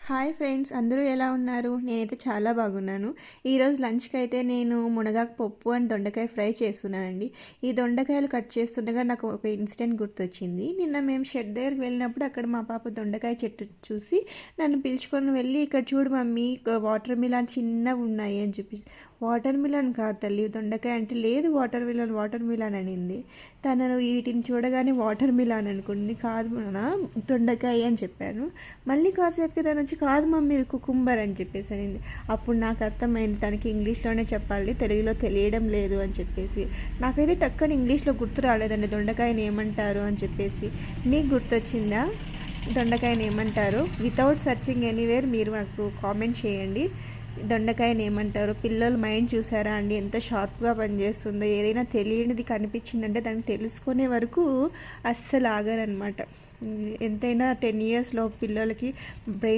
Hi friends, అందరూ ఎలా ఉన్నారు? నేనైతే చాలా బాగున్నాను. ఈరోజు లంచ్‌కి అయితే నేను మునగాకు పప్పు అండ్ దొండకాయ ఫ్రై చేస్తున్నానండి. ఈ దొండకాయలు కట్ చేస్తుండగా నాకు ఒక ఇన్సిడెంట్ గుర్తొచ్చింది. నిన్న మేము షెడ్ దగ్గరికి వెళ్ళినప్పుడు అక్కడ మా పాప దొండకాయ చెట్టు చూసి నన్ను పిలుచుకొని వెళ్ళి, "ఇక్కడ చూడు మమ్మీ, వాటర్ మిలన్ చిన్నవి ఉన్నాయి" అని చెప్పి. వాటర్ మిలన్ కాదు తల్లి, దొండకాయ అంటే, లేదు వాటర్ మిలన్ అనింది. తనను వీటిని చూడగానే వాటర్ మిలన్ అనుకుంది. కాదు నాన్న, దొండకాయ అని చెప్పాను. మళ్ళీ కాసేపుకి తను వచ్చి, కాదు మమ్మీ ఇవి కుకుంబర్ అని చెప్పేసి అనింది. అప్పుడు నాకు అర్థమైంది తనకి ఇంగ్లీష్లోనే చెప్పాలి, తెలుగులో తెలియడం లేదు అని చెప్పేసి. నాకైతే టక్కని ఇంగ్లీష్లో గుర్తు రాలేదండి దొండకాయని ఏమంటారు అని చెప్పేసి. మీకు గుర్తొచ్చిందా దొండకాయని ఏమంటారు? వితౌట్ సర్చింగ్ ఎనీవేర్ మీరు నాకు కామెంట్ చేయండి. దొండకాయని ఏమంటారు? పిల్లల మైండ్ చూసారా అండి ఎంత షార్ప్గా పనిచేస్తుందో. ఏదైనా తెలియనిది కనిపించిందంటే దాన్ని తెలుసుకునే వరకు అస్సలు ఆగరనమాట. ఎంతైనా 10 years పిల్లలకి బ్రెయిన్